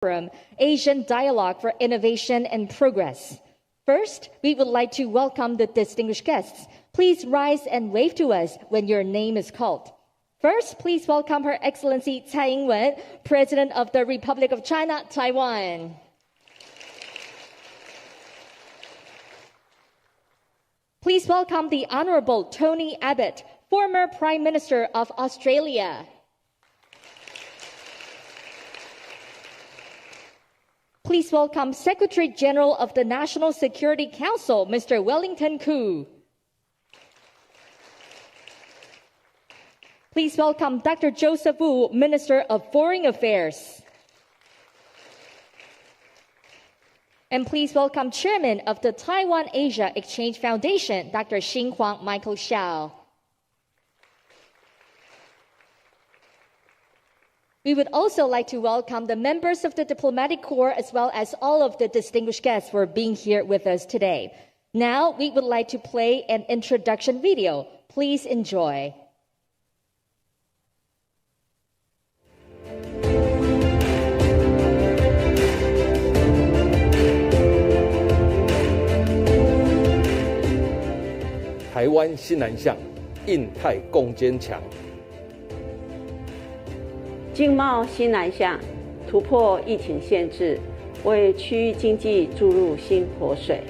Forum, Asian Dialogue for Innovation and Progress. First, we would like to welcome the distinguished guests. Please rise and wave to us when your name is called. First, please welcome Her Excellency Tsai Ing-wen, President of the Republic of China, Taiwan. Please welcome the Honorable Tony Abbott, former Prime Minister of Australia. Please welcome Secretary General of the National Security Council, Mr. Wellington Koo. Please welcome Dr. Joseph Wu, Minister of Foreign Affairs. And please welcome Chairman of the Taiwan Asia Exchange Foundation, Dr. Xinhuang Michael Xiao. We would also like to welcome the members of the Diplomatic Corps as well as all of the distinguished guests for being here with us today. Now, we would like to play an introduction video. Please enjoy. "台湾新南向，印太共坚强。经贸新南向，突破疫情限制，为区域经济注入新活水。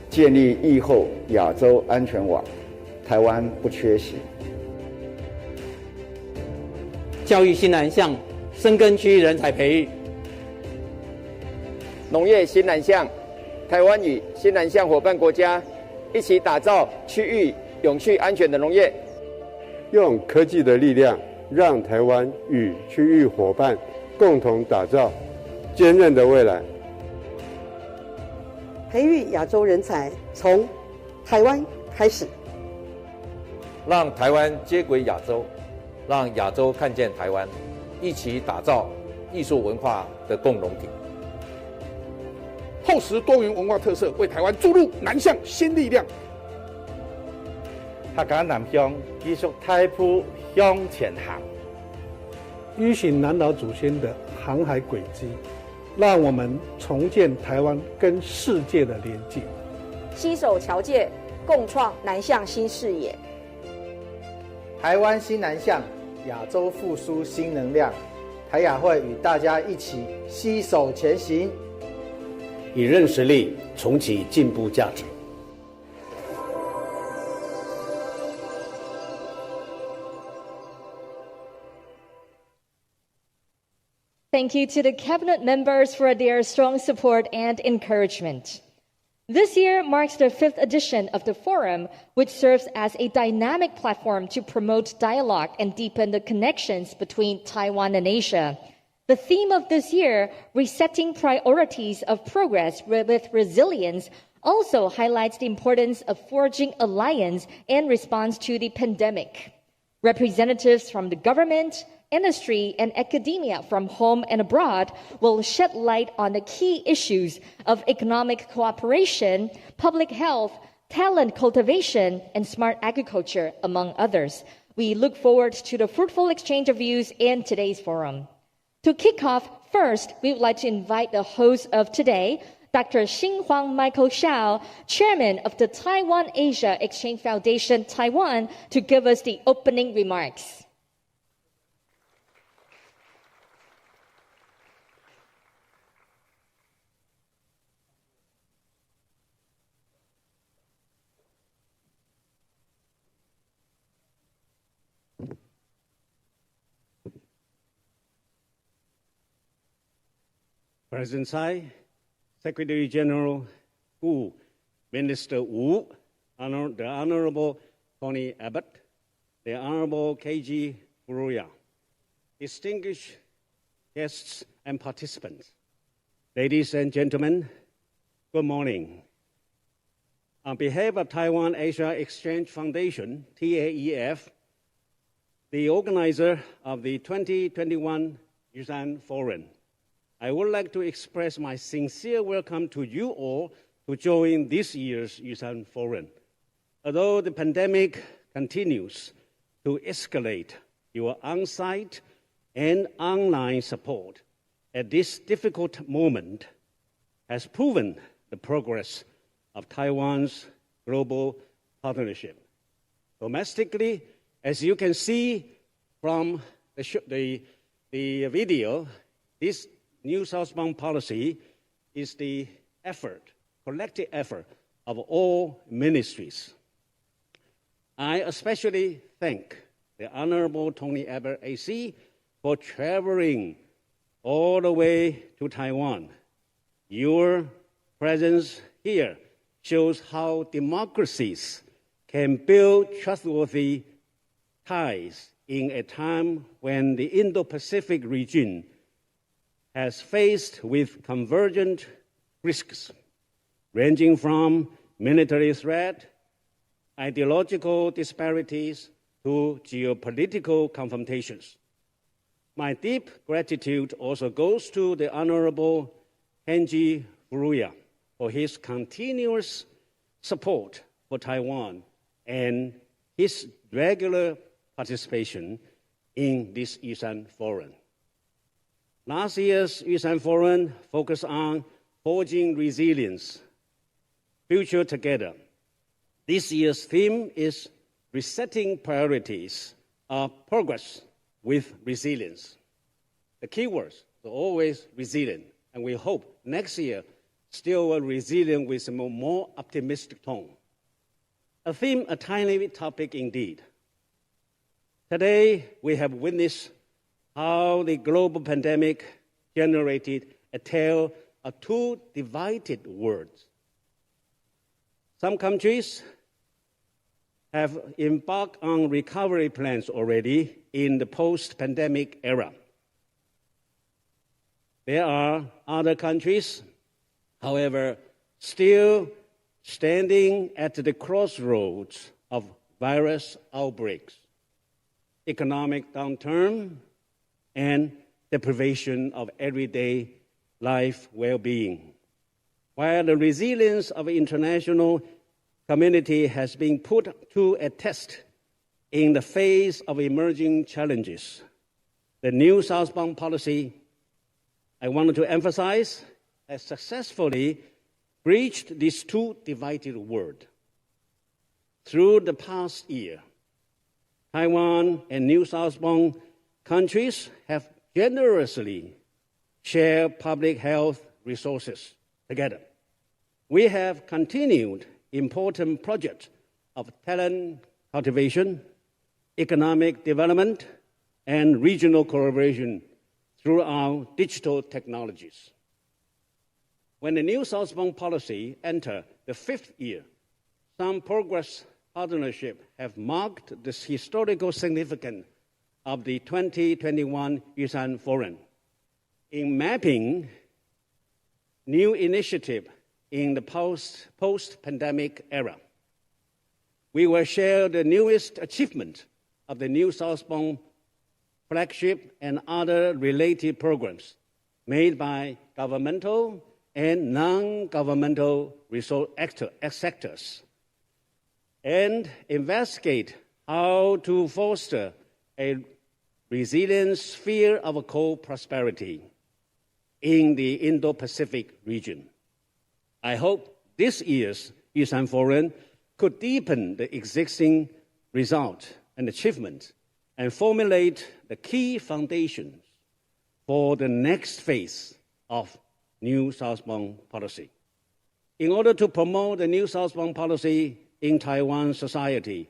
建立疫后亚洲安全网，台湾不缺席。教育新南向，深耕区域人才培育。农业新南向，台湾与新南向伙伴国家一起打造区域永续安全的农业。用科技的力量，让台湾与区域伙伴共同打造坚韧的未来。培育亚洲人才，从台湾开始。让台湾接轨亚洲，让亚洲看见台湾，一起打造艺术文化的共融体。厚实多元文化特色，为台湾注入南向新力量。客家南向继续太铺向前行，依循南岛祖先的航海轨迹，让我们重建台湾跟世界的连接，携手侨界，共创南向新视野。台湾新南向，亚洲复苏新能量。台亚会与大家一起携手前行，以韧实力重启进步价值。Thank you to the cabinet members for their strong support and encouragement. This year marks the 5th edition of the forum, which serves as a dynamic platform to promote dialogue and deepen the connections between Taiwan and Asia. The theme of this year, Resetting Priorities of Progress with Resilience, also highlights the importance of forging alliance in response to the pandemic. Representatives from the government, industry, and academia from home and abroad will shed light on the key issues of economic cooperation, public health, talent cultivation, and smart agriculture, among others. We look forward to the fruitful exchange of views in today's forum. To kick off, first, we would like to invite the host of today, Dr. Xinhuang Michael Xiao, Chairman of the Taiwan Asia Exchange Foundation, Taiwan, to give us the opening remarks. President Tsai, Secretary General Wu, Minister Wu, the Honorable Tony Abbott, the Honorable KG Furuya, distinguished guests and participants, ladies and gentlemen, good morning. On behalf of Taiwan Asia Exchange Foundation, TAEF, the organizer of the 2021 Yusan Forum, I would like to express my sincere welcome to you all to join this year's Yusan Forum. Although the pandemic continues to escalate, your on-site and online support at this difficult moment has proven the progress of Taiwan's global partnership. Domestically, as you can see from the video, this new southbound policy is the collective effort of all ministries. I especially thank the Honorable Tony Abbott AC for traveling all the way to Taiwan. Your presence here shows how democracies can build trustworthy ties in a time when the Indo-Pacific region has faced with convergent risks, ranging from military threat, ideological disparities, to geopolitical confrontations. My deep gratitude also goes to the Honorable Kenji Furuya for his continuous support for Taiwan and his regular participation in this Yusan Forum. Last year's Yusan Forum focused on forging resilience, future together. This year's theme is resetting priorities of progress with resilience. The keywords are always resilient, and we hope next year still resilient with a more optimistic tone. A timely topic indeed. Today, we have witnessed how the global pandemic generated a tale of two divided worlds. Some countries have embarked on recovery plans already in the post-pandemic era. There are other countries, however, still standing at the crossroads of virus outbreaks, economic downturn, and deprivation of everyday life well-being. While the resilience of the international community has been put to a test in the face of emerging challenges, the new southbound policy, I wanted to emphasize, has successfully breached this two divided world. Through the past year, Taiwan and new southbound countries have generously shared public health resources together. We have continued important projects of talent cultivation, economic development, and regional collaboration through our digital technologies. When the new southbound policy entered the fifth year, some progress partnerships have marked the historical significance of the 2021 Yusan Forum in mapping new initiatives in the post-pandemic era. We will share the newest achievement of the new southbound flagship and other related programs made by governmental and non-governmental resource sectors, and investigate how to foster a resilient sphere of co-prosperity in the Indo-Pacific region. I hope this year's Yusan Forum could deepen the existing result and achievement and formulate the key foundations for the next phase of new southbound policy. In order to promote the new southbound policy in Taiwan society,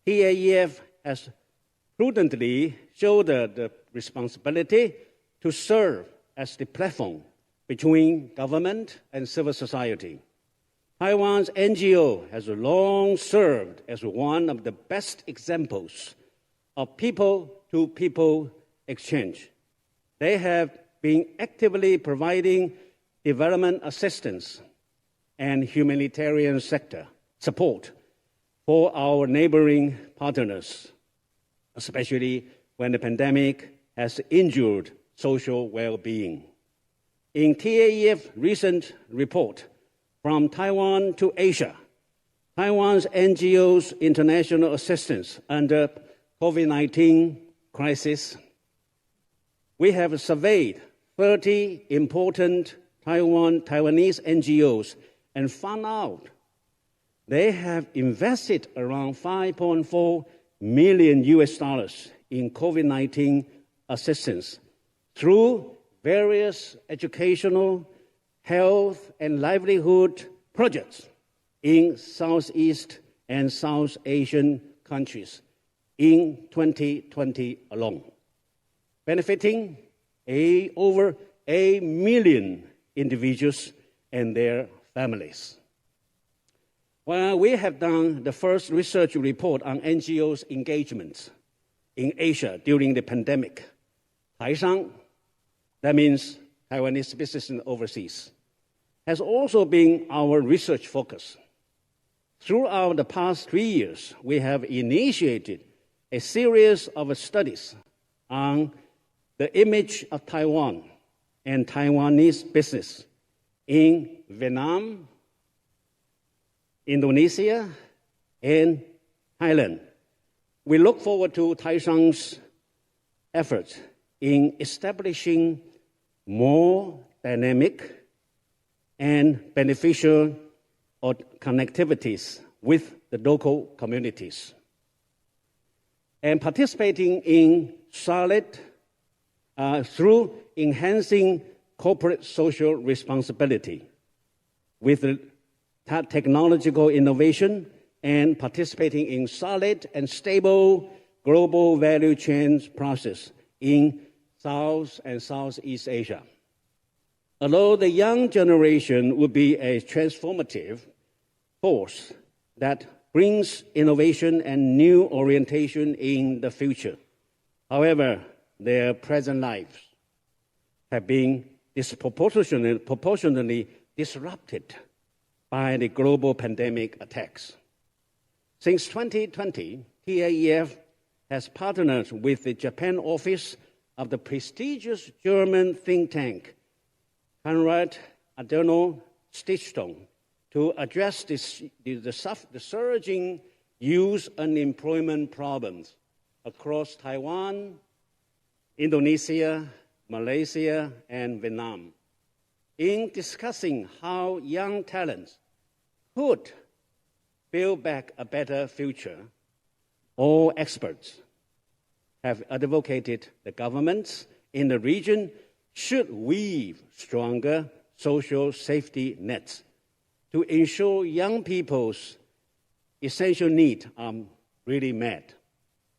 TAEF has prudently shouldered the responsibility to serve as the platform between government and civil society. Taiwan's NGO has long served as one of the best examples of people-to-people exchange. They have been actively providing development assistance and humanitarian sector support for our neighboring partners, especially when the pandemic has injured social well-being. In TAEF's recent report, From Taiwan to Asia, Taiwan's NGO's international assistance under COVID-19 crisis, we have surveyed 30 important Taiwanese NGOs and found out they have invested around $5.4 million in COVID-19 assistance through various educational, health, and livelihood projects in Southeast and South Asian countries in 2020 alone, benefiting over 8 million individuals and their families. Well, we have done the first research report on NGOs' engagement in Asia during the pandemic. Taishang, that means Taiwanese business in overseas, has also been our research focus. Throughout the past 3 years, we have initiated a series of studies on the image of Taiwan and Taiwanese business in Vietnam, Indonesia, and Thailand. We look forward to Taishang's efforts in establishing more dynamic and beneficial connectivities with the local communities, and participating in through enhancing corporate social responsibility with the technological innovation and participating in solid and stable global value chain process in South and Southeast Asia. Although the young generation will be a transformative force that brings innovation and new orientation in the future, however, their present lives have been proportionally disrupted by the global pandemic attacks. Since 2020, TAEF has partnered with the Japan office of the prestigious German think tank Konrad Adenauer Stiftung to address the surging youth unemployment problems across Taiwan, Indonesia, Malaysia, and Vietnam. In discussing how young talents could build back a better future, all experts have advocated the governments in the region should weave stronger social safety nets to ensure young people's essential needs are really met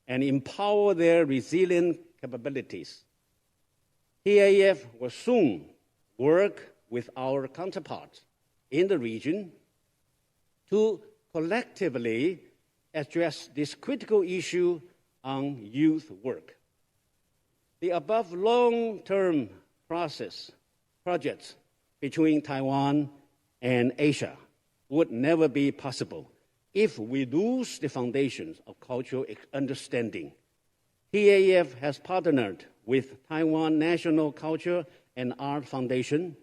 and empower their resilient capabilities. TAEF will soon work with our counterparts in the region to collectively address this critical issue on youth work. The above long-term projects between Taiwan and Asia would never be possible if we lose the foundations of cultural understanding. TAEF has partnered with Taiwan National Culture and Art Foundation,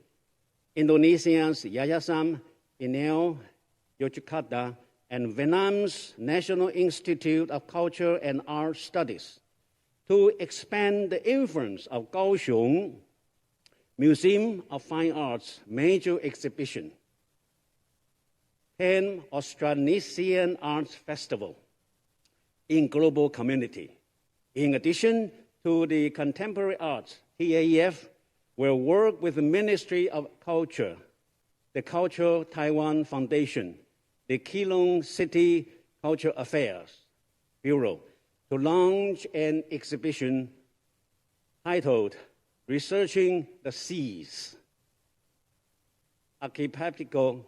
Indonesia's Yayasan Ineo Yogyakarta, and Vietnam's National Institute of Culture and Art Studies to expand the influence of Kaohsiung Museum of Fine Arts major exhibition, Pan-Austronesian Arts Festival in global community. In addition to the contemporary arts, TAEF will work with the Ministry of Culture, the Cultural Taiwan Foundation, the Keelung City Cultural Affairs Bureau to launch an exhibition titled Researching the Seas, Archipelago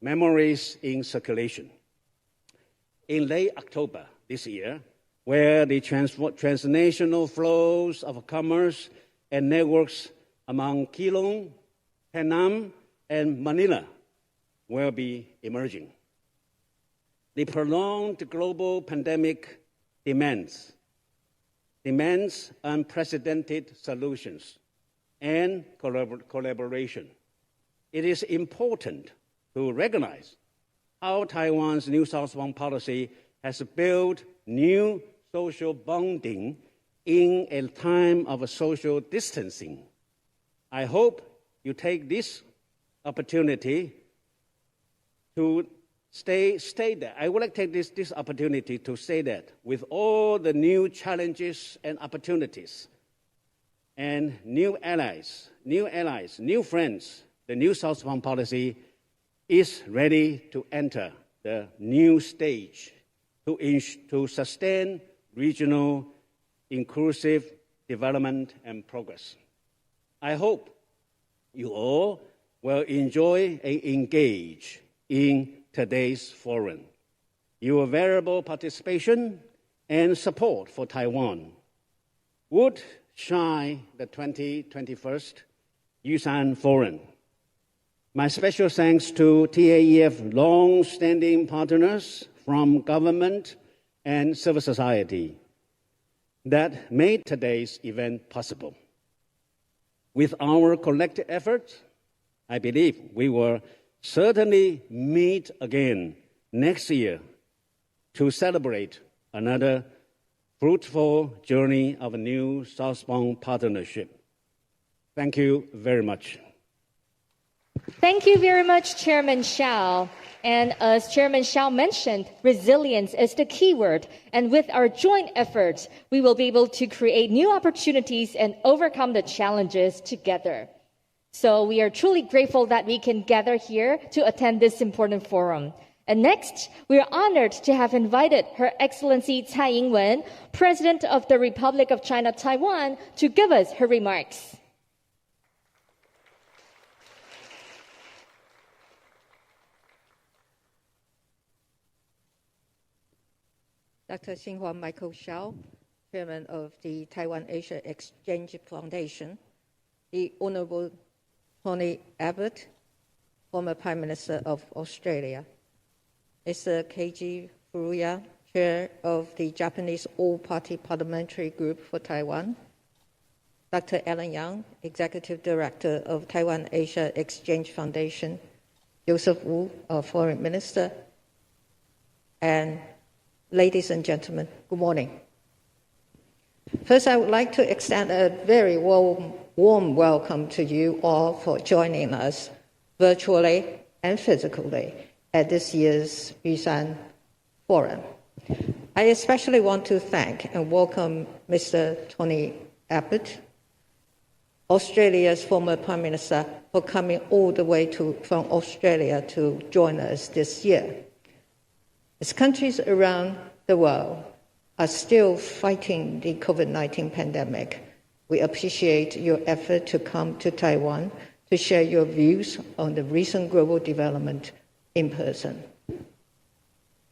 Memories in Circulation. In late October this year, where the transnational flows of commerce and networks among Keelung, Penang, and Manila will be emerging. The prolonged global pandemic demands unprecedented solutions and collaboration. It is important to recognize how Taiwan's New Southbound policy has built new social bonding in a time of social distancing I hope you take this opportunity to stay there. I would like to take this opportunity to say that with all the new challenges and opportunities and new allies, new friends, the new southbound policy is ready to enter the new stage to sustain regional inclusive development and progress. I hope you all will enjoy and engage in today's forum. Your variable participation and support for Taiwan would shine the 2021 Yusan Forum. My special thanks to TAEF long-standing partners from government and civil society that made today's event possible. With our collective efforts, I believe we will certainly meet again next year to celebrate another fruitful journey of a new southbound partnership. Thank you very much. Thank you very much, Chairman Hsiao. And as Chairman Hsiao mentioned, resilience is the key word. And with our joint efforts, we will be able to create new opportunities and overcome the challenges together. So we are truly grateful that we can gather here to attend this important forum. And next, we are honored to have invited Her Excellency Tsai Ing-wen, President of the Republic of China, Taiwan, to give us her remarks. Dr. Xinhua Michael Hsiao, Chairman of the Taiwan Asia Exchange Foundation, the Honorable Tony Abbott, former Prime Minister of Australia, Mr. Keiji Furuya, Chair of the Japanese All-Party Parliamentary Group for Taiwan, Dr. Alan Yang, Executive Director of Taiwan Asia Exchange Foundation, Joseph Wu, our Foreign Minister, and ladies and gentlemen, good morning. First, I would like to extend a very warm welcome to you all for joining us virtually and physically at this year's Yusan Forum. I especially want to thank and welcome Mr. Tony Abbott, Australia's former Prime Minister, for coming all the way from Australia to join us this year. As countries around the world are still fighting the COVID-19 pandemic, we appreciate your effort to come to Taiwan to share your views on the recent global development in person.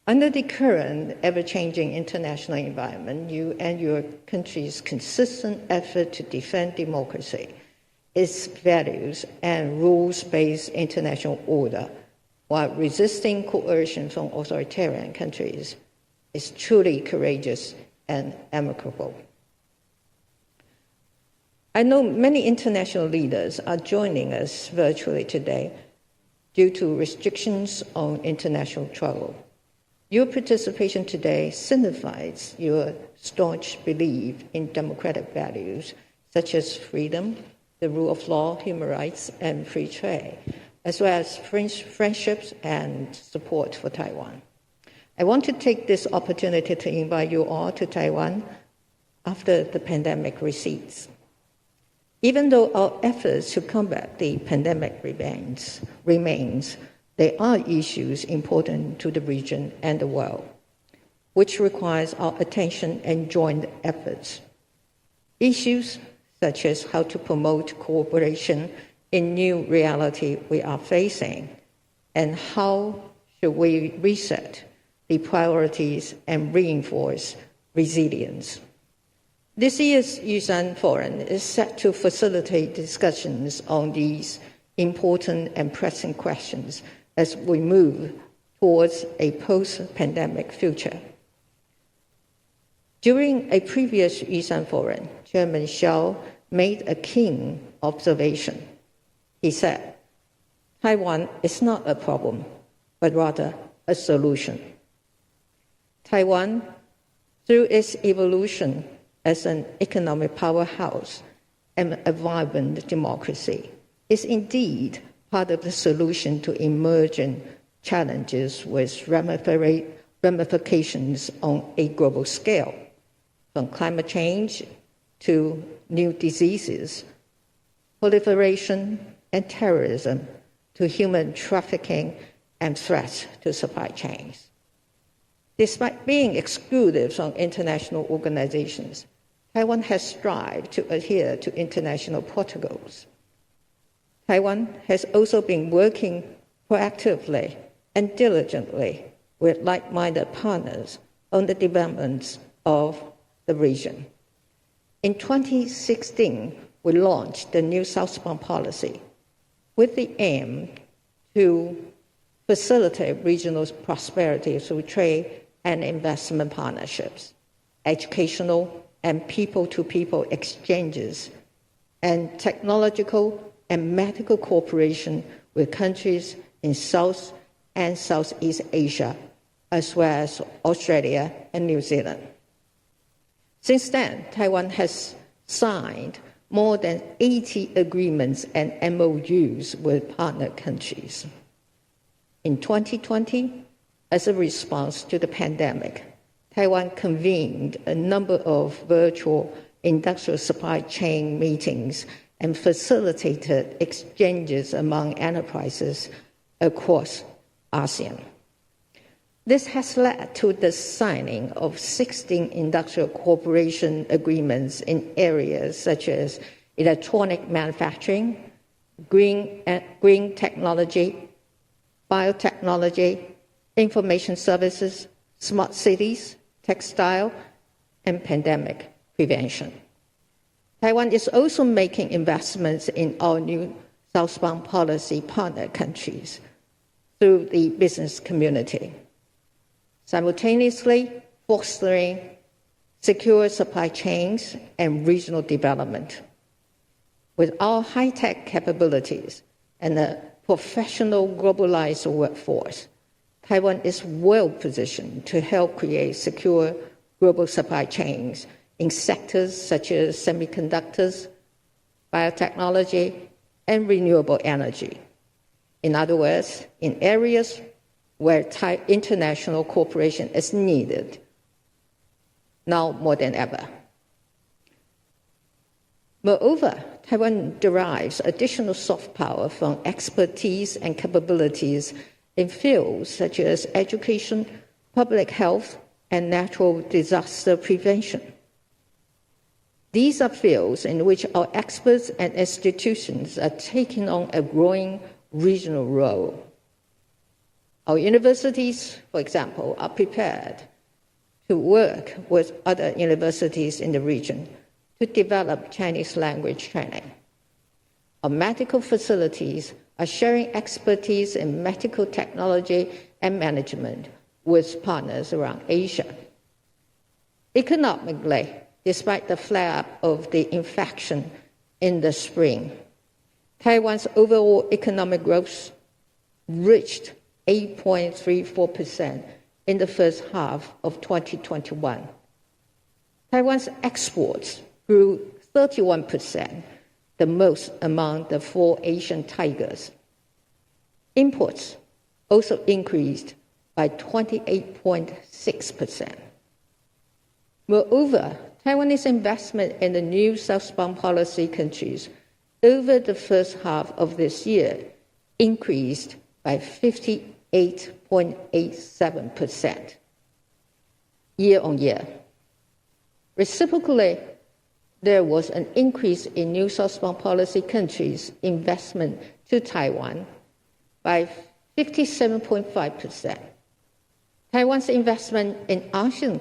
Under the current ever-changing international environment, you and your country's consistent effort to defend democracy, its values, and rules-based international order while resisting coercion from authoritarian countries is truly courageous and amicable. I know many international leaders are joining us virtually today due to restrictions on international travel. Your participation today signifies your staunch belief in democratic values such as freedom, the rule of law, human rights, and free trade, as well as friendships and support for Taiwan. I want to take this opportunity to invite you all to Taiwan after the pandemic recedes. Even though our efforts to combat the pandemic remains, there are issues important to the region and the world, which requires our attention and joint efforts. Issues such as how to promote cooperation in new reality we are facing, and how should we reset the priorities and reinforce resilience. This year's Yusan Forum is set to facilitate discussions on these important and pressing questions as we move towards a post-pandemic future. During a previous Yusan Forum, Chairman Hsiao made a keen observation. He said, Taiwan is not a problem, but rather a solution. Taiwan, through its evolution as an economic powerhouse, and a vibrant democracy is indeed part of the solution to emerging challenges with ramifications on a global scale, from climate change to new diseases, proliferation and terrorism, to human trafficking and threats to supply chains. Despite being excluded from international organizations, Taiwan has strived to adhere to international protocols. Taiwan has also been working proactively and diligently with like-minded partners on the developments of the region. In 2016, we launched the new southbound policy with the aim to facilitate regional prosperity through trade and investment partnerships, educational and people-to-people exchanges, and technological and medical cooperation with countries in South and Southeast Asia, as well as Australia and New Zealand. Since then, Taiwan has signed more than 80 agreements and MOUs with partner countries. In 2020, as a response to the pandemic, Taiwan convened a number of virtual industrial supply chain meetings and facilitated exchanges among enterprises across ASEAN. This has led to the signing of 16 industrial cooperation agreements in areas such as electronic manufacturing, green technology, biotechnology, information services, smart cities, textile, and pandemic prevention. Taiwan is also making investments in our new southbound policy partner countries through the business community, simultaneously fostering secure supply chains and regional development. With our high-tech capabilities and a professional globalized workforce, Taiwan is well positioned to help create secure global supply chains in sectors such as semiconductors, biotechnology, and renewable energy. In other words, in areas where international cooperation is needed, now more than ever. Moreover, Taiwan derives additional soft power from expertise and capabilities in fields such as education, public health, and natural disaster prevention. These are fields in which our experts and institutions are taking on a growing regional role. Our universities, for example, are prepared to work with other universities in the region to develop Chinese language training. Our medical facilities are sharing expertise in medical technology and management with partners around Asia. Economically, despite the flare-up of the infection in the spring, Taiwan's overall economic growth reached 8.34% in the first half of 2021. Taiwan's exports grew 31%, the most among the 4 Asian tigers. Imports also increased by 28.6%. Moreover, Taiwanese investment in the new southbound policy countries over the first half of this year increased by 58.87% year on year. Reciprocally, there was an increase in new southbound policy countries' investment to Taiwan by 57.5%. Taiwan's investment in ASEAN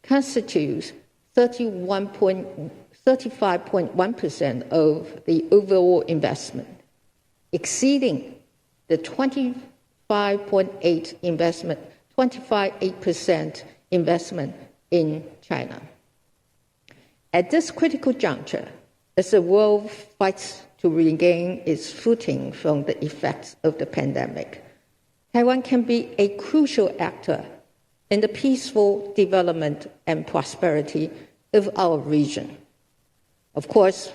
constitutes 35.1% of the overall investment, exceeding the 25.8% investment in China. At this critical juncture, as the world fights to regain its footing from the effects of the pandemic, Taiwan can be a crucial actor in the peaceful development and prosperity of our region. Of course,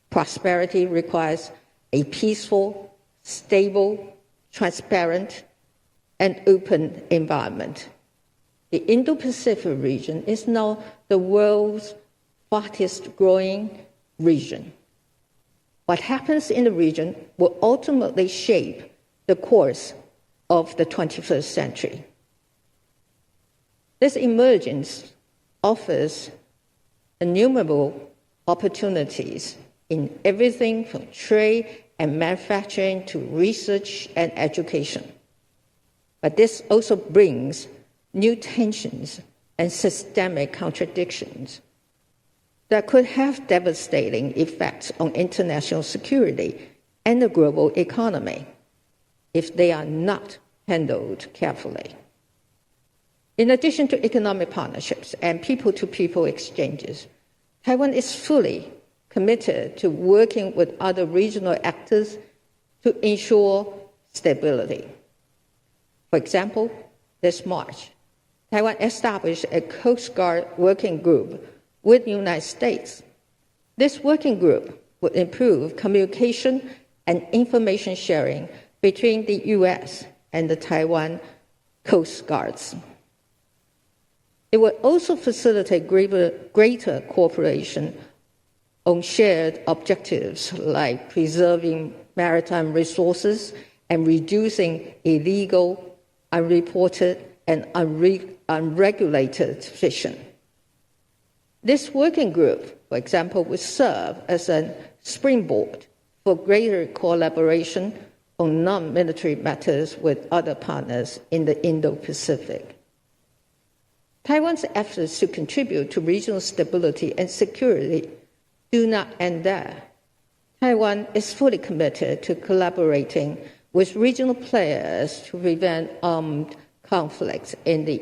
prosperity requires a peaceful, stable, transparent, and open environment. The Indo-Pacific region is now the world's fastest growing region. What happens in the region will ultimately shape the course of the 21st century. This emergence offers innumerable opportunities in everything from trade and manufacturing to research and education. But this also brings new tensions and systemic contradictions that could have devastating effects on international security and the global economy if they are not handled carefully. In addition to economic partnerships and people-to-people exchanges, Taiwan is fully committed to working with other regional actors to ensure stability. For example, this March, Taiwan established a Coast Guard working group with the United States. This working group will improve communication and information sharing between the U.S. and the Taiwan Coast Guards. It will also facilitate greater cooperation on shared objectives like preserving maritime resources and reducing illegal, unreported, and unregulated fishing. This working group, for example, will serve as a springboard for greater collaboration on non-military matters with other partners in the Indo-Pacific. Taiwan's efforts to contribute to regional stability and security do not end there. Taiwan is fully committed to collaborating with regional players to prevent armed conflicts in the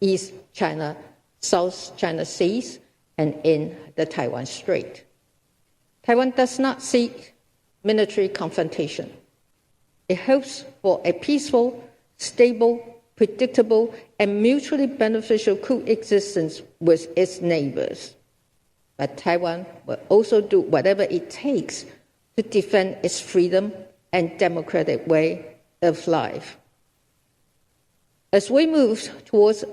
East China, South China Seas, and in the Taiwan Strait. Taiwan does not seek military confrontation. It hopes for a peaceful, stable, predictable, and mutually beneficial coexistence with its neighbors. But Taiwan will also do whatever it takes to defend its freedom and democratic way of life. As we move towards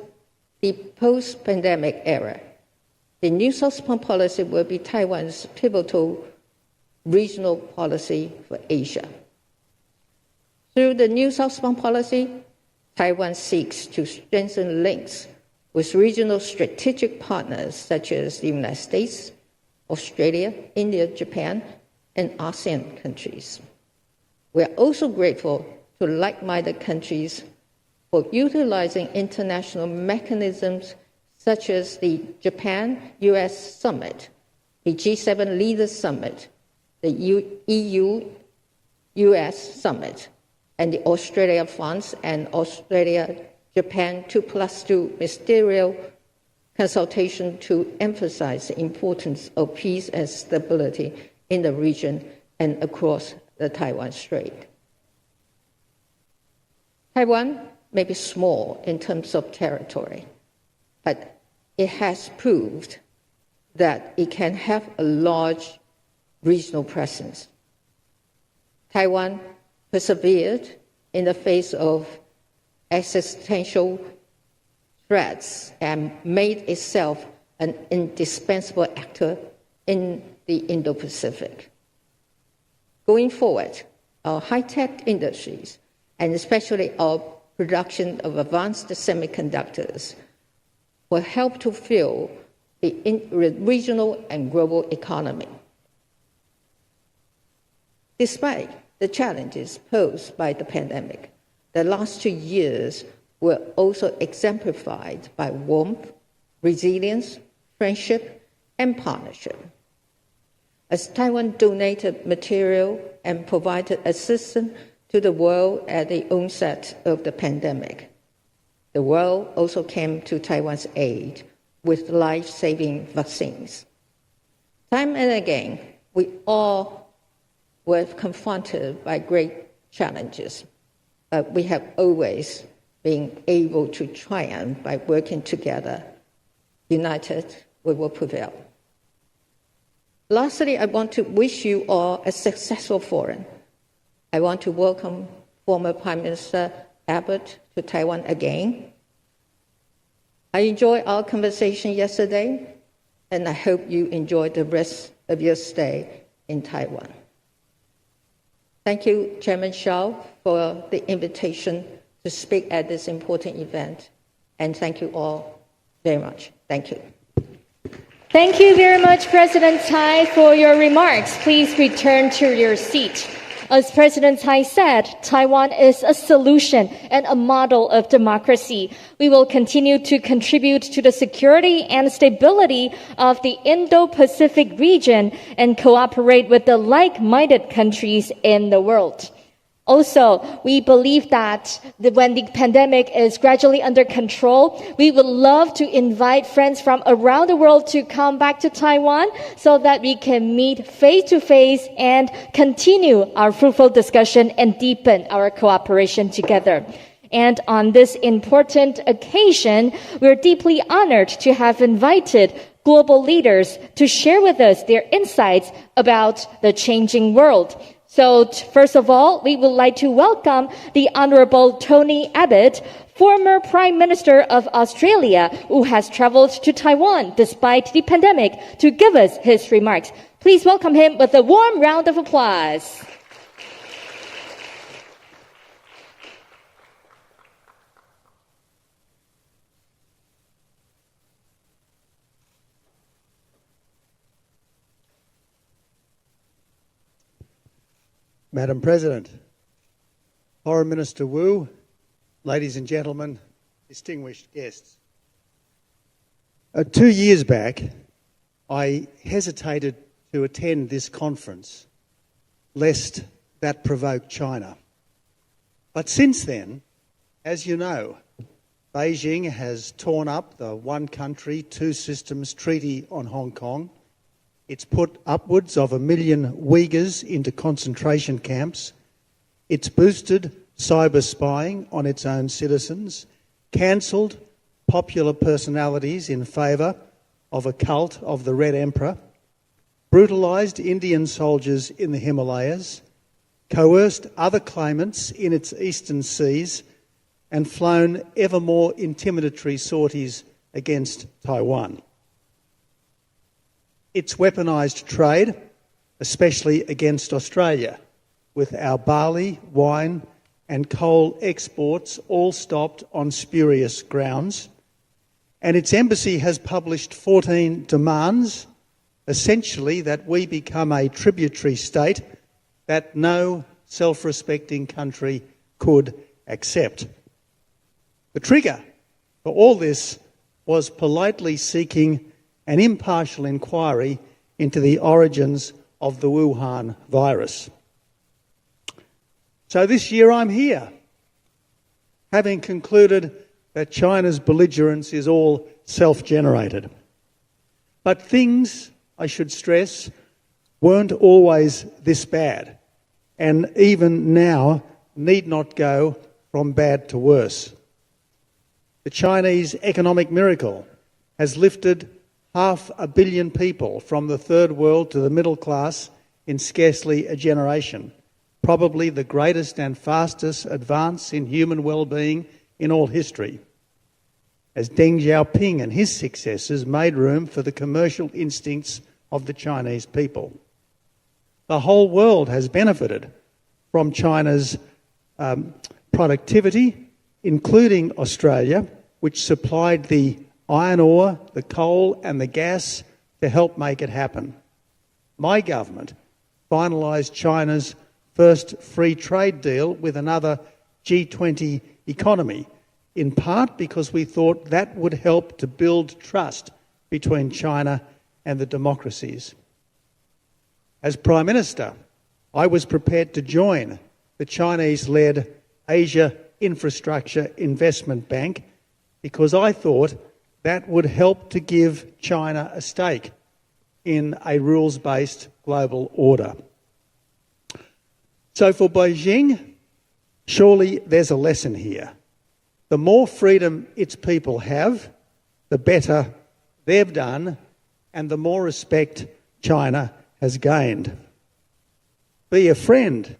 the post-pandemic era, the New South-Pacific policy will be Taiwan's pivotal regional policy for Asia. Through the New South-Pacific policy, Taiwan seeks to strengthen links with regional strategic partners such as the United States, Australia, India, Japan, and ASEAN countries. We are also grateful to like-minded countries for utilizing international mechanisms such as the Japan-US Summit, the G7 Leaders Summit, the EU-US Summit, and the Australia Funds and Australia-Japan 2+2 ministerial consultation to emphasize the importance of peace and stability in the region and across the Taiwan Strait. Taiwan may be small in terms of territory, but it has proved that it can have a large regional presence. Taiwan persevered in the face of existential threats and made itself an indispensable actor in the Indo-Pacific. Going forward, our high-tech industries, and especially our production of advanced semiconductors, will help to fuel the regional and global economy. Despite the challenges posed by the pandemic, the last 2 years were also exemplified by warmth, resilience, friendship, and partnership. As Taiwan donated material and provided assistance to the world at the onset of the pandemic, the world also came to Taiwan's aid with life-saving vaccines. Time and again, we all were confronted by great challenges, but we have always been able to triumph by working together. United, we will prevail. Lastly, I want to wish you all a successful forum. I want to welcome former Prime Minister Abbott to Taiwan again. I enjoyed our conversation yesterday, and I hope you enjoy the rest of your stay in Taiwan. Thank you, Chairman Shao, for the invitation to speak at this important event, and thank you all very much. Thank you. Thank you very much, President Tsai, for your remarks. Please return to your seat. As President Tsai said, Taiwan is a solution and a model of democracy. We will continue to contribute to the security and stability of the Indo-Pacific region and cooperate with the like-minded countries in the world. Also, we believe that when the pandemic is gradually under control, we would love to invite friends from around the world to come back to Taiwan so that we can meet face-to-face and continue our fruitful discussion and deepen our cooperation together. And on this important occasion, we're deeply honored to have invited global leaders to share with us their insights about the changing world. So first of all, we would like to welcome the Honorable Tony Abbott, former Prime Minister of Australia, who has traveled to Taiwan despite the pandemic, to give us his remarks. Please welcome him with a warm round of applause. Madam President, Foreign Minister Wu, ladies and gentlemen, distinguished guests. 2 years back, I hesitated to attend this conference, lest that provoke China. But since then, as you know, Beijing has torn up the One Country, Two Systems Treaty on Hong Kong. It's put upwards of 1 million Uyghurs into concentration camps. It's boosted cyber spying on its own citizens, cancelled popular personalities in favour of a cult of the Red Emperor, brutalised Indian soldiers in the Himalayas, coerced other claimants in its eastern seas, and flown ever more intimidatory sorties against Taiwan. It's weaponised trade, especially against Australia, with our barley, wine and coal exports all stopped on spurious grounds. And its embassy has published 14 demands, essentially that we become a tributary state that no self-respecting country could accept. The trigger for all this was politely seeking an impartial inquiry into the origins of the Wuhan virus. So this year I'm here, having concluded that China's belligerence is all self-generated. But things, I should stress, weren't always this bad, and even now need not go from bad to worse. The Chinese economic miracle has lifted 500 million people from the third world to the middle class in scarcely a generation, probably the greatest and fastest advance in human well-being in all history, as Deng Xiaoping and his successors made room for the commercial instincts of the Chinese people. The whole world has benefited from China's productivity, including Australia, which supplied the iron ore, the coal and the gas to help make it happen. My government finalised China's first free trade deal with another G20 economy, in part because we thought that would help to build trust between China and the democracies. As Prime Minister, I was prepared to join the Chinese-led Asia Infrastructure Investment Bank because I thought that would help to give China a stake in a rules-based global order. So for Beijing, surely there's a lesson here. The more freedom its people have, the better they've done, and the more respect China has gained. Be a friend,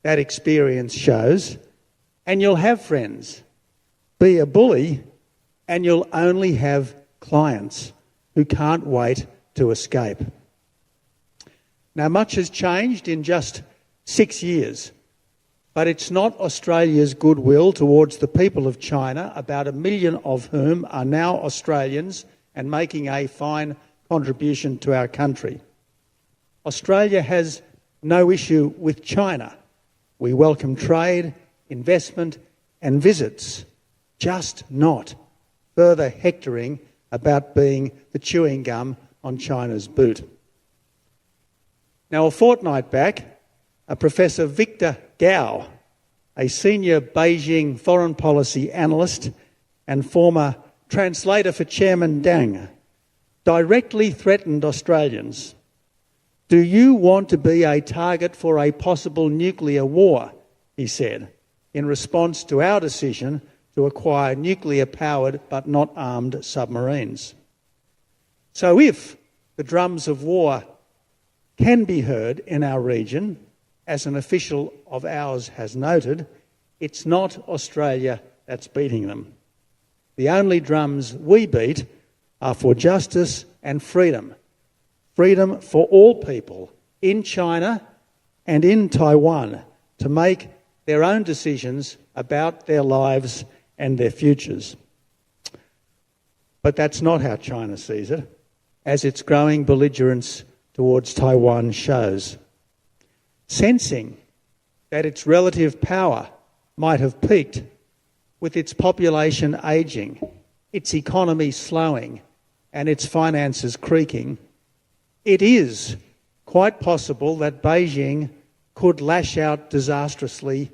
that experience shows, and you'll have friends. Be a bully, and you'll only have clients who can't wait to escape. Now, much has changed in just 6 years, but it's not Australia's goodwill towards the people of China, about 1 million of whom are now Australians and making a fine contribution to our country. Australia has no issue with China. We welcome trade, investment and visits, just not further hectoring about being the chewing gum on China's boot. Now, a fortnight back, Professor Victor Gao, a senior Beijing foreign policy analyst and former translator for Chairman Deng, directly threatened Australians. Do you want to be a target for a possible nuclear war, he said, in response to our decision to acquire nuclear-powered but not armed submarines. So if the drums of war can be heard in our region, as an official of ours has noted, it's not Australia that's beating them. The only drums we beat are for justice and freedom. Freedom for all people in China and in Taiwan to make their own decisions about their lives and their futures. But that's not how China sees it, as its growing belligerence towards Taiwan shows. Sensing that its relative power might have peaked, with its population ageing, its economy slowing and its finances creaking, it is quite possible that Beijing could lash out disastrously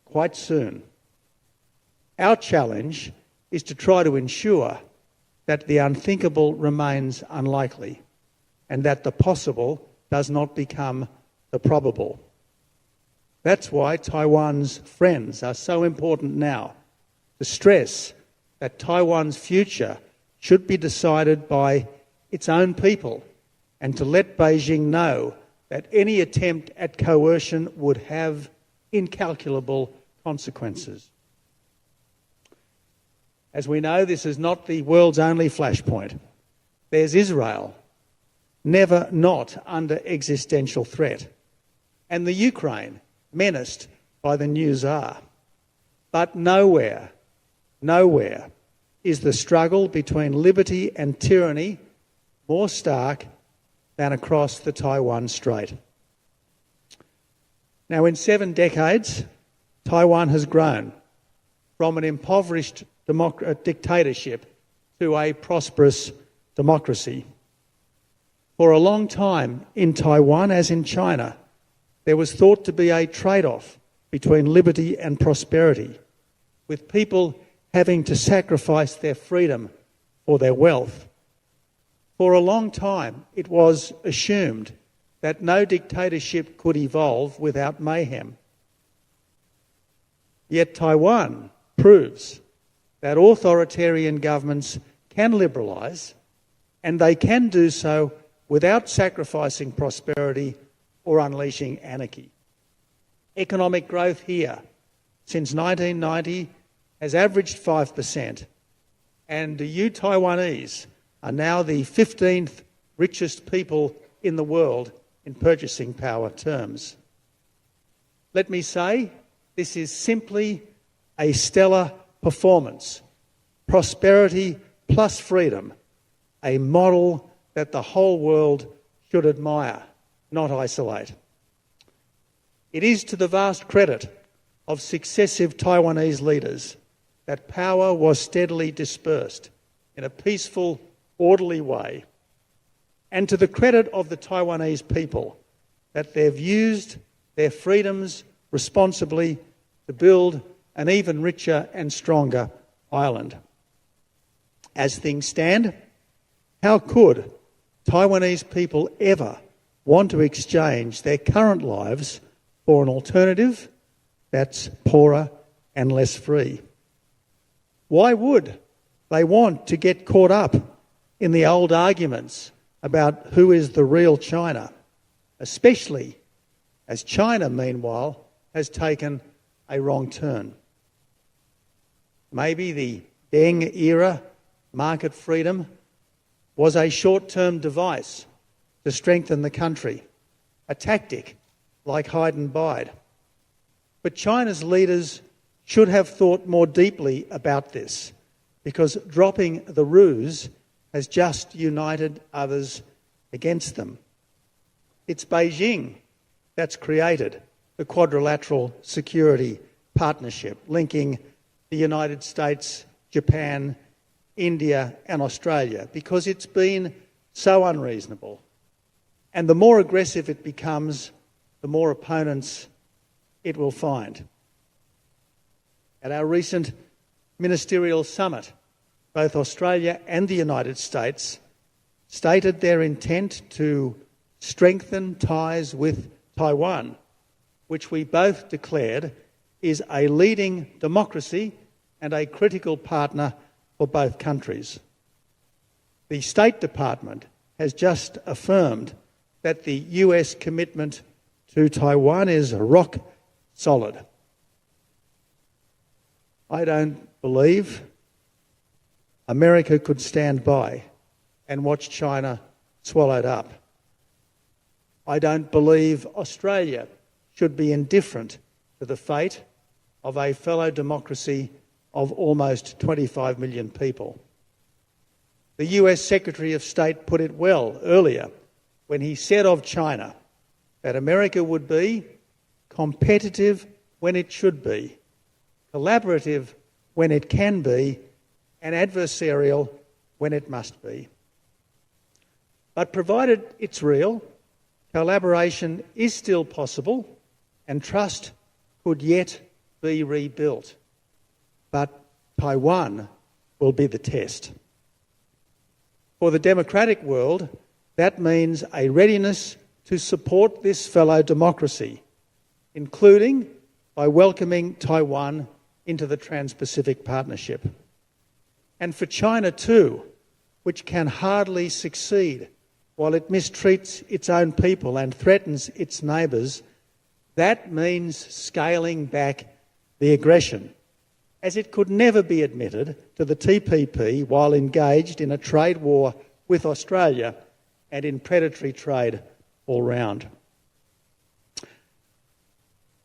quite soon. Our challenge is to try to ensure that the unthinkable remains unlikely and that the possible does not become the probable. That's why Taiwan's friends are so important now, to stress that Taiwan's future should be decided by its own people and to let Beijing know that any attempt at coercion would have incalculable consequences. As we know, this is not the world's only flashpoint. There's Israel, never not under existential threat, and the Ukraine, menaced by the new Tsar. But nowhere is the struggle between liberty and tyranny more stark than across the Taiwan Strait. Now, in 7 decades, Taiwan has grown from an impoverished dictatorship to a prosperous democracy. For a long time in Taiwan, as in China, there was thought to be a trade-off between liberty and prosperity, with people having to sacrifice their freedom for their wealth. For a long time, it was assumed that no dictatorship could evolve without mayhem. Yet Taiwan proves that authoritarian governments can liberalise, and they can do so without sacrificing prosperity or unleashing anarchy. Economic growth here since 1990 has averaged 5%, and you Taiwanese are now the 15th richest people in the world in purchasing power terms. Let me say, this is simply a stellar performance. Prosperity plus freedom, a model that the whole world should admire, not isolate. It is to the vast credit of successive Taiwanese leaders that power was steadily dispersed in a peaceful, orderly way, and to the credit of the Taiwanese people that they've used their freedoms responsibly to build an even richer and stronger island. As things stand, how could Taiwanese people ever want to exchange their current lives for an alternative that's poorer and less free? Why would they want to get caught up in the old arguments about who is the real China especially as China, meanwhile, has taken a wrong turn. Maybe the Deng era market freedom was a short-term device to strengthen the country, a tactic like hide and bide. But China's leaders should have thought more deeply about this, because dropping the ruse has just united others against them. It's Beijing that's created the Quadrilateral Security Partnership, linking the United States, Japan, India and Australia, because it's been so unreasonable. And the more aggressive it becomes, the more opponents it will find. At our recent ministerial summit, both Australia and the United States stated their intent to strengthen ties with Taiwan, which we both declared is a leading democracy and a critical partner for both countries. The State Department has just affirmed that the US commitment to Taiwan is rock solid. I don't believe America could stand by and watch China swallowed up. I don't believe Australia should be indifferent to the fate of a fellow democracy of almost 25 million people. The US Secretary of State put it well earlier when he said of China that America would be competitive when it should be, collaborative when it can be, and adversarial when it must be. But provided it's real, collaboration is still possible and trust could yet be rebuilt. But Taiwan will be the test. For the democratic world, that means a readiness to support this fellow democracy, including by welcoming Taiwan into the Trans-Pacific Partnership. And for China too, which can hardly succeed while it mistreats its own people and threatens its neighbours, that means scaling back the aggression, as it could never be admitted to the TPP while engaged in a trade war with Australia and in predatory trade all round.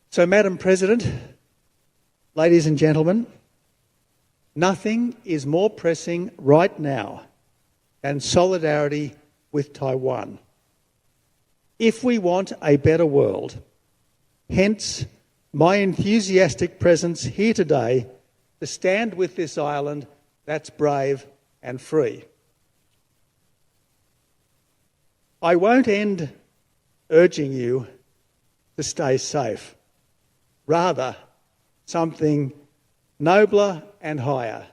So, Madam President, ladies and gentlemen, nothing is more pressing right now than solidarity with Taiwan. If we want a better world, hence my enthusiastic presence here today to stand with this island that's brave and free. I won't end urging you to stay safe. Rather, something nobler and higher.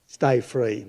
Stay free.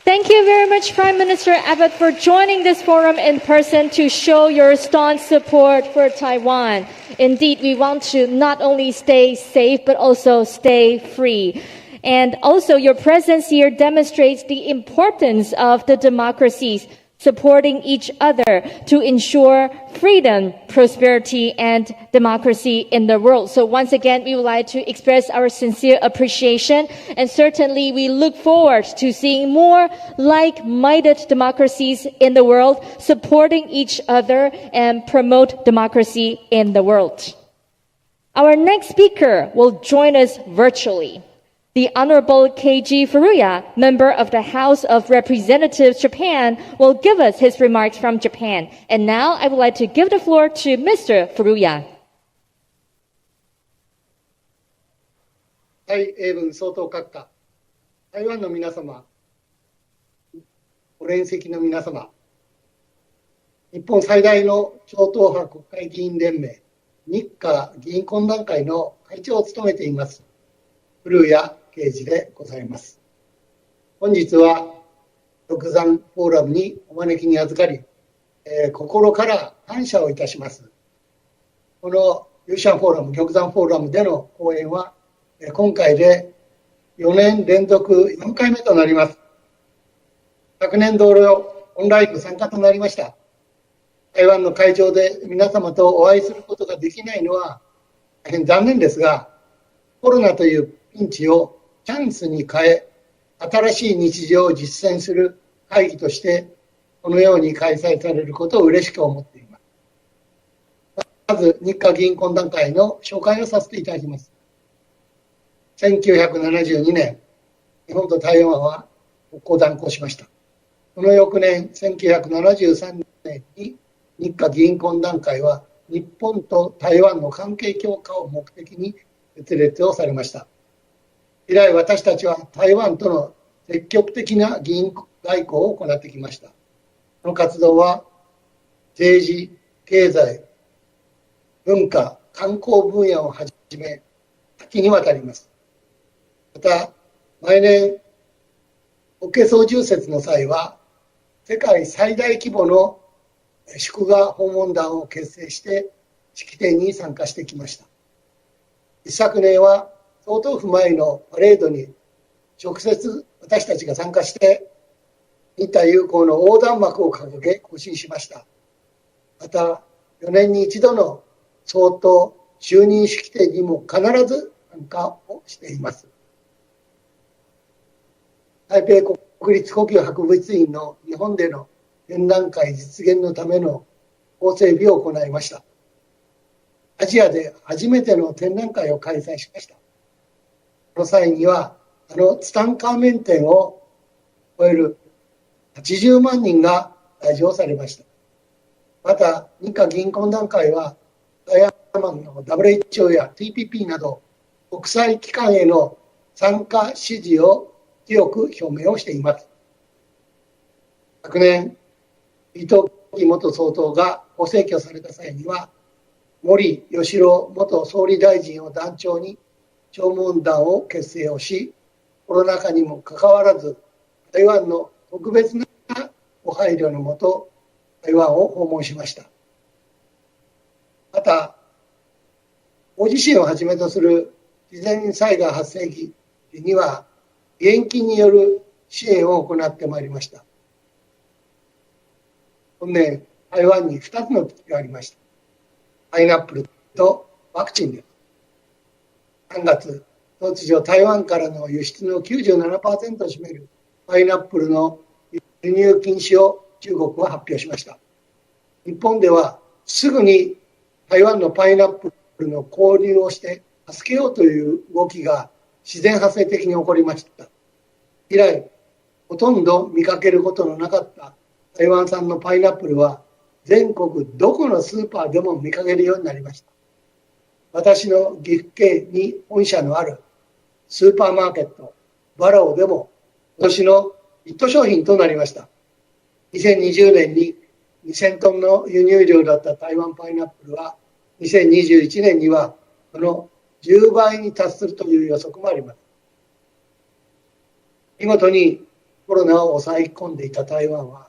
Thank you very much, Prime Minister Abbott, for joining this forum in person to show your staunch support for Taiwan. Indeed, we want to not only stay safe, but also stay free. And also, your presence here demonstrates the importance of the democracies supporting each other to ensure freedom, prosperity, and democracy in the world. So once again, we would like to express our sincere appreciation, and certainly we look forward to seeing more like-minded democracies in the world supporting each other and promote democracy in the world. Our next speaker will join us virtually. The Honorable Keiji Furuya, member of the House of Representatives Japan, will give us his remarks from Japan. And now I would like to give the floor to Mr. Furuya. はい、英文総統閣下、台湾の皆様、ご連席の皆様、日本最大の超党派国会議員連盟、日華議員懇談会の会長を務めています、古谷啓二でございます。本日は玉山フォーラムにお招きに預かり、心から感謝をいたします。この玉山フォーラム、玉山フォーラムでの講演は、今回で4年連続4回目となります。昨年同様、オンラインの参加となりました。台湾の会場で皆様とお会いすることができないのは大変残念ですが、コロナというピンチをチャンスに変え、新しい日常を実践する会議として、このように開催されることを嬉しく思っています。まず、日華議員懇談会の紹介をさせていただきます。1972年、日本と台湾は国交断交しました。その翌年、1973年に日華議員懇談会は日本と台湾の関係強化を目的に設立をされました。以来、私たちは台湾との積極的な議員外交を行ってきました。この活動は政治、経済、文化、観光分野をはじめ多岐にわたります。また、毎年、国慶双十節の際は、世界最大規模の祝賀訪問団を結成して式典に参加してきました。一昨年は総統府前のパレードに直接私たちが参加して日台友好の横断幕を掲げ行進しました。また4年に一度の総統就任式典にも必ず参加をしています。台北国立故宮博物院の日本での展覧会実現のための法整備を行いました。アジアで初めての展覧会を開催しました。この際には、ツタンカーメン展を超える80万人が来場されました。また、日華議員懇談会は、台湾の WHO や TPP など国際機関への参加支持を強く表明をしています。昨年、李登輝元総統がご逝去された際には、森喜朗元総理大臣を団長に弔問団を結成をし、コロナ禍にもかかわらず、台湾の特別なご配慮のもと、台湾を訪問しました。また、大地震をはじめとする自然災害発生期には、現金による支援を行ってまいりました。本年、台湾に2つの危機がありました。パイナップルとワクチンです。3月、突如台湾からの輸出の 97% を占めるパイナップルの輸入禁止を中国は発表しました。日本ではすぐに台湾のパイナップルの購入をして助けようという動きが自然発生的に起こりました。以来、ほとんど見かけることのなかった台湾産のパイナップルは全国どこのスーパーでも見かけるようになりました。私の岐阜県に本社のあるスーパーマーケットバラオでも今年のヒット商品となりました。2020年に2000トンの輸入量だった台湾パイナップルは2021年にはその10倍に達するという予測もあります。見事にコロナを抑え込んでいた台湾は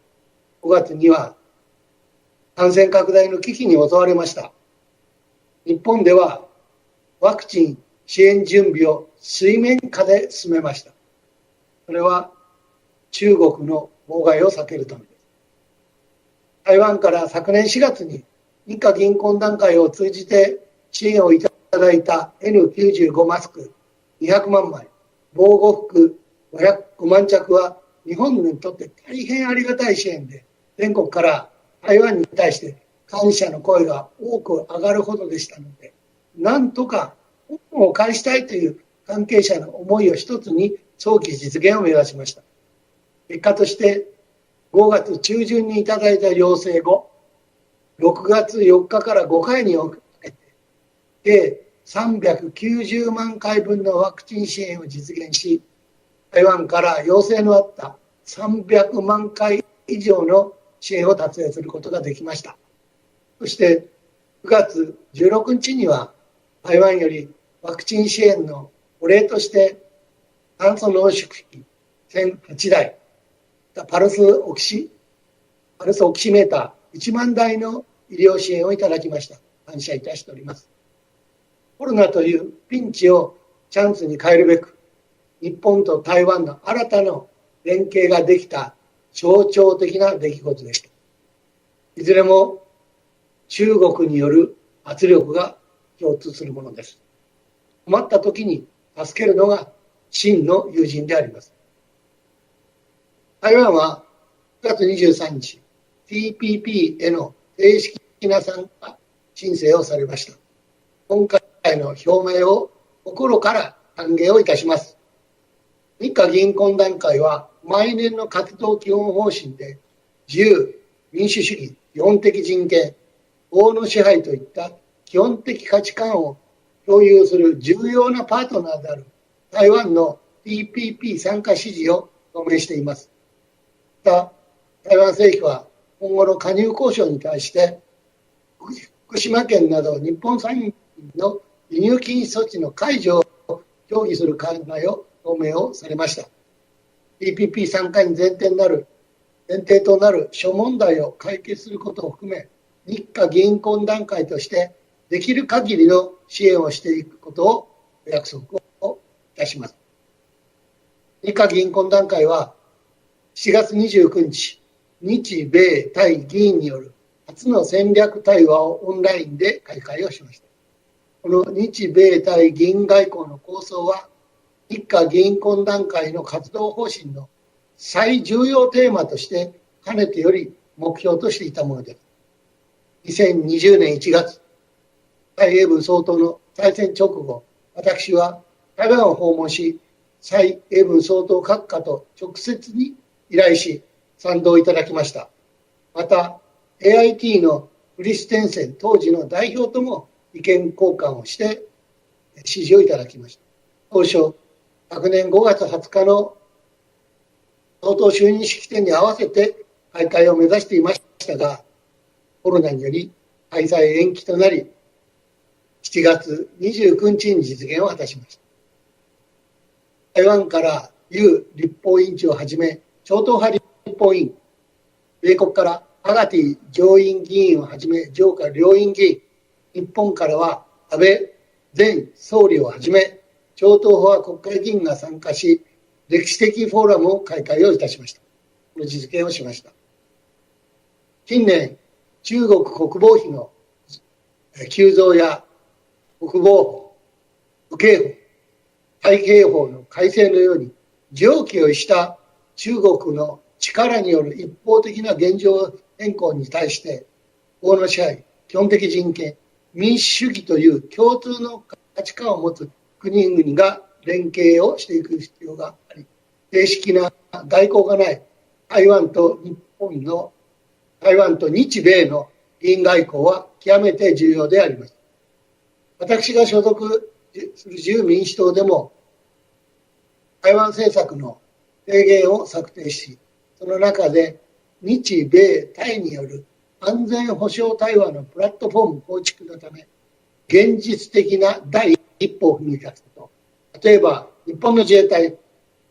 5月には感染拡大の危機に襲われました。日本ではワクチン支援準備を水面下で進めました。それは中国の妨害を避けるためです。台湾から昨年4月に日華議員懇談会を通じて支援をいただいた N95 マスク200万枚、防護服505万着は日本にとって大変ありがたい支援で、全国から台湾に対して感謝の声が多く上がるほどでしたので、なんとか恩を返したいという関係者の思いを一つに早期実現を目指しました。結果として5月中旬にいただいた要請後、6月4日から5回に分けて、計390万回分のワクチン支援を実現し、台湾から要請のあった300万回以上の支援を達成することができました。そして9月16日には台湾よりワクチン支援のお礼として酸素濃縮機1008台、パルスオキシメーター1万台の医療支援をいただきました。感謝いたしております。コロナというピンチをチャンスに変えるべく、日本と台湾の新たな連携ができた象徴的な出来事でした。いずれも中国による圧力が共通するものです。困った時に助けるのが真の友人であります。台湾は9月23日、TPP への正式な参加申請をされました。今回の表明を心から歓迎をいたします。日華議員懇談会は毎年の活動基本方針で自由、民主主義、基本的人権、法の支配といった基本的価値観を共有する重要なパートナーである台湾の TPP 参加支持を表明しています。また、台湾政府は今後の加入交渉に対して福島県など日本産品の輸入禁止措置の解除を協議する考えを表明をされました。TPP 参加に前提となる諸問題を解決することを含め、日華議員懇談会としてできる限りの支援をしていくことをお約束をいたします。日華議員懇談会は7月29日、日米対議員による初の戦略対話をオンラインで開会をしました。この日米対議員外交の構想は、日華議員懇談会の活動方針の最重要テーマとしてかねてより目標としていたものです。2020年1月、蔡英文総統の再選直後、私は台湾を訪問し、蔡英文総統閣下と直接に依頼し、賛同いただきました。また、AIT のクリステンセン当時の代表とも意見交換をして支持をいただきました。当初、昨年5月20日の総統就任式典に合わせて開会を目指していましたが、コロナにより開催延期となり、7月29日に実現を果たしました。台湾からユウ立法委員長をはじめ、超党派立法委員、米国からハガティ上院議員をはじめ、上下両院議員、日本からは安倍前総理をはじめ、超党派国会議員が参加し、歴史的フォーラムを開会をいたしました。この実現をしました。近年、中国国防費の急増や国防法、武警法、対警法の改正のように、常軌を逸した中国の力による一方的な現状変更に対して、法の支配、基本的人権、民主主義という共通の価値観を持つ国々が連携をしていく必要があり、正式な外交がない台湾と日米の議員外交は極めて重要であります。私が所属する自由民主党でも、台湾政策の提言を策定し、その中で日米台による安全保障対話のプラットフォーム構築のため、現実的な第一歩を踏み出すこと。例えば、日本の自衛隊、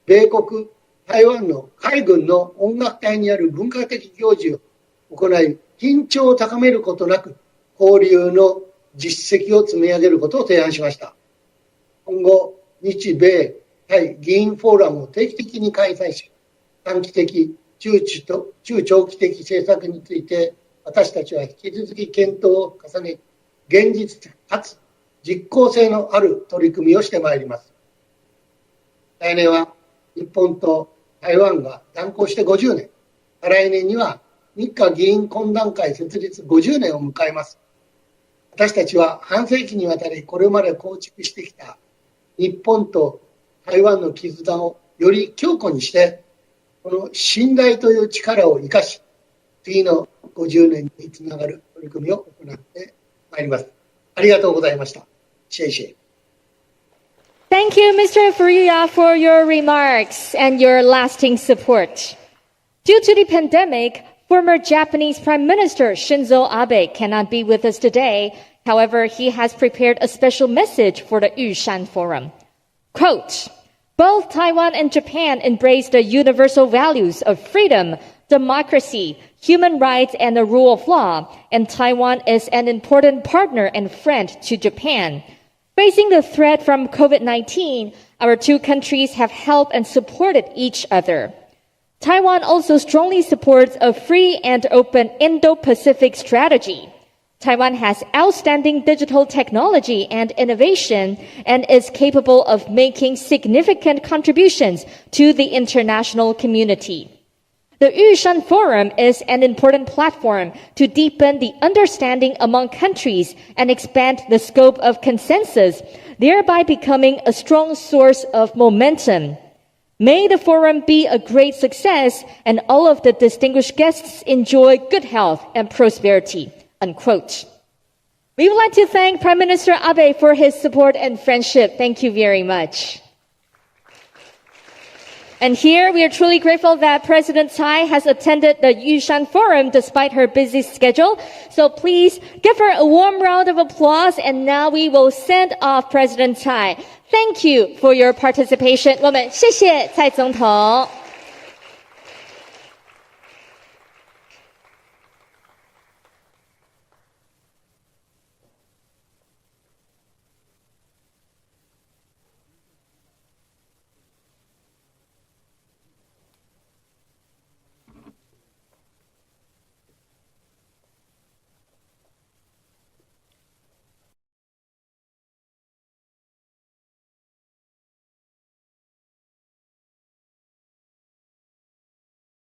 米国、台湾の海軍の音楽隊による文化的行事を行い、緊張を高めることなく、交流の実績を積み上げることを提案しました。今後、日米対議員フォーラムを定期的に開催し、短期的、中長期的政策について、私たちは引き続き検討を重ね、現実かつ実効性のある取り組みをしてまいります。来年は日本と台湾が断交して50年、再来年には日華議員懇談会設立50年を迎えます。私たちは半世紀にわたりこれまで構築してきた日本と台湾の絆をより強固にして、この信頼という力を生かし、次の50年につながる取り組みを行ってまいります。ありがとうございました。シェイシェイ。Thank you, Mr. Furuya, for your remarks and your lasting support. Due to the pandemic, former Japanese Prime Minister Shinzo Abe cannot be with us today. However, he has prepared a special message for the Yushan Forum. Quote, both Taiwan and Japan embrace the universal values of freedom, democracy, human rights, and the rule of law, and Taiwan is an important partner and friend to Japan. Facing the threat from COVID-19, our two countries have helped and supported each other. Taiwan also strongly supports a free and open Indo-Pacific strategy. Taiwan has outstanding digital technology and innovation and is capable of making significant contributions to the international community. The Yushan Forum is an important platform to deepen the understanding among countries and expand the scope of consensus, thereby becoming a strong source of momentum. May the forum be a great success and all of the distinguished guests enjoy good health and prosperity. Unquote. We would like to thank Prime Minister Abe for his support and friendship. Thank you very much. And here we are truly grateful that President Tsai has attended the Yushan Forum despite her busy schedule. So please give her a warm round of applause. And now we will send off President Tsai. Thank you for your participation. 我们谢谢蔡总统。